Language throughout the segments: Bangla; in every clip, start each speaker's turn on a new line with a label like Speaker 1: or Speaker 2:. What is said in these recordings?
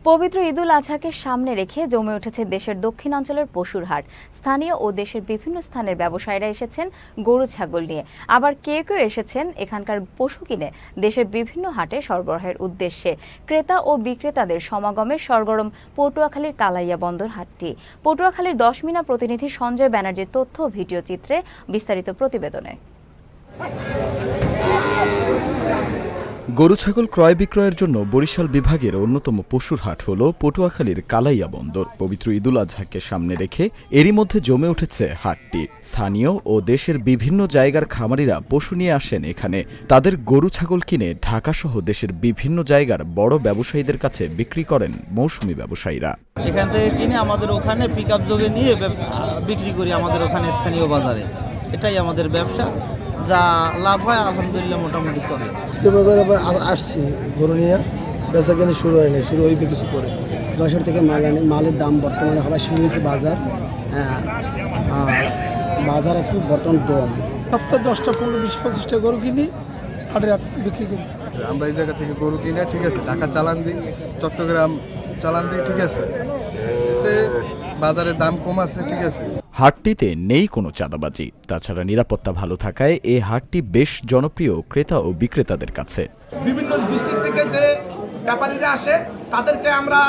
Speaker 1: পবিত্র ঈদুল আজহাকে সামনে রেখে জমে উঠেছে দেশের দক্ষিণাঞ্চলের পশুর হাট। স্থানীয় ও দেশের বিভিন্ন স্থানের ব্যবসায়ীরা এসেছেন গরু ছাগল নিয়ে, আবার কেউ কেউ এসেছেন এখানকার পশু কিনে দেশের বিভিন্ন হাটে সরবরাহের উদ্দেশ্যে। ক্রেতা ও বিক্রেতাদের সমাগমে সরগরম পটুয়াখালীর কালাইয়া বন্দর হাটটি। পটুয়াখালীর 10 মিনা প্রতিনিধি সঞ্জয় ব্যানার্জির তথ্য ও ভিডিও চিত্রে বিস্তারিত প্রতিবেদনে।
Speaker 2: গরু ছাগল ক্রয় বিক্রয়ের জন্য বরিশাল বিভাগের অন্যতম পশুর হাট হল পটুয়াখালীর কালাইয়া বন্দর। পবিত্র ঈদুল আজহাকে সামনে রেখে এরই মধ্যে জমে উঠেছে হাটটি। স্থানীয় ও দেশের বিভিন্ন জায়গার খামারিরা পশু নিয়ে আসেন এখানে। তাদের গরু ছাগল কিনে ঢাকাসহ দেশের বিভিন্ন জায়গার বড় ব্যবসায়ীদের কাছে বিক্রি করেন মৌসুমী ব্যবসায়ীরা।
Speaker 3: এখান থেকে কিনে আমাদের ওখানে পিকআপ যোগে নিয়ে বিক্রি করি আমাদের ওখানে স্থানীয় বাজারে। এটাই আমাদের ব্যবসা, যা লাভ হয় আলহামদুলিল্লাহ মোটামুটি চলে।
Speaker 4: আজকে বাজারে আসছি গরু নিয়ে, বেচা কেনা শুরু হয়নি, শুরু হইবে কিছু করে।
Speaker 5: যশোর থেকে মাল আনে, মালের দাম বর্তমানে হওয়া শুরু হয়েছে বাজার। বাজার একটু বর্তমান কম।
Speaker 4: সপ্তাহে 10টা 15 20 25টা গরু কিনি, হাটে বিক্রি করি।
Speaker 6: আমরা এই জায়গা থেকে গরু কিনে, ঠিক আছে, ঢাকা চালান দিই, চট্টগ্রাম চালান দিই, ঠিক আছে, এতে বাজারের দাম কম আছে, ঠিক আছে।
Speaker 2: হাটটিতে নেই কোনো চাঁদাবাজি। তাছাড়া নিরাপত্তা ভালো থাকায় এই হাটটি বেশ জনপ্রিয় ক্রেতা ও বিক্রেতাদের কাছে।
Speaker 7: বিভিন্ন ডিস্ট্রিক্ট থেকে যে ব্যাপারীরা আসে তাদেরকে আমরা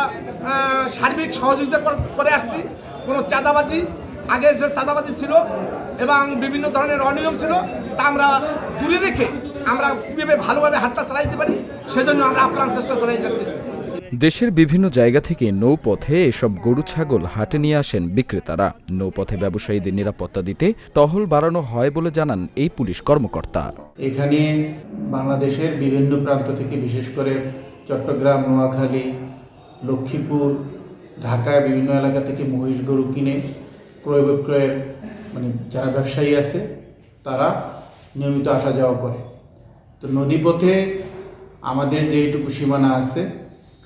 Speaker 7: সার্বিক সহযোগিতা করে আসছি। কোনো চাঁদাবাজি, আগে যে চাঁদাবাজি ছিল এবং বিভিন্ন ধরনের অনিয়ম ছিল, তা আমরা দূরে রেখে আমরা কীভাবে ভালোভাবে হাটটা চালাইতে পারি সেজন্য আমরা আপ্রাণ চেষ্টা চালাই যাচ্ছি।
Speaker 2: দেশের বিভিন্ন জায়গা থেকে নৌপথে এসব গরু ছাগল হাটে নিয়ে আসেন বিক্রেতারা। নৌপথে ব্যবসায়ীদের নিরাপত্তা দিতে টহল বাড়ানো হয় বলে জানান এই পুলিশ কর্মকর্তা।
Speaker 8: এখানে বাংলাদেশের বিভিন্ন প্রান্ত থেকে, বিশেষ করে চট্টগ্রাম, নোয়াখালী, লক্ষ্মীপুর, ঢাকায় বিভিন্ন এলাকা থেকে মহিষ গরু কিনে ক্রয় বিক্রয়ের যারা ব্যবসায়ী আছে তারা নিয়মিত আসা যাওয়া করে। তো নদীপথে আমাদের যেটুকু সীমানা আছে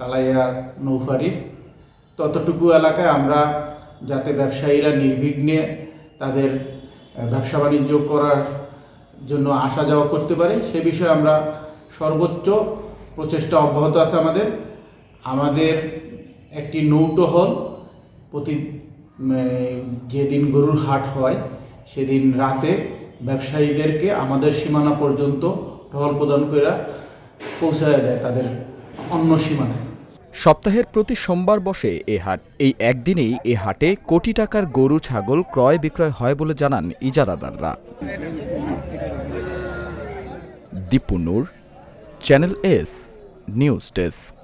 Speaker 8: কালাইয়ার নৌফারির, ততটুকু এলাকায় আমরা যাতে ব্যবসায়ীরা নির্বিঘ্নে তাদের ব্যবসা বাণিজ্য করার জন্য আসা যাওয়া করতে পারে সে বিষয়ে আমরা সর্বোচ্চ প্রচেষ্টা অব্যাহত আছে। আমাদের একটি নৌটহল প্রতি যেদিন গরুর হাট হয় সেদিন রাতে ব্যবসায়ীদেরকে আমাদের সীমানা পর্যন্ত টহল প্রদান করে পৌঁছায় দেয় তাদের অন্য সীমানায়।
Speaker 2: সপ্তাহের প্রতি সোমবার বসে এ হাট। এই একদিনেই এ হাটে কোটি টাকার গরু ছাগল ক্রয় বিক্রয় হয় বলে জানান ইজারাদাররা। দীপু নূর, চ্যানেল এস নিউজ ডেস্ক।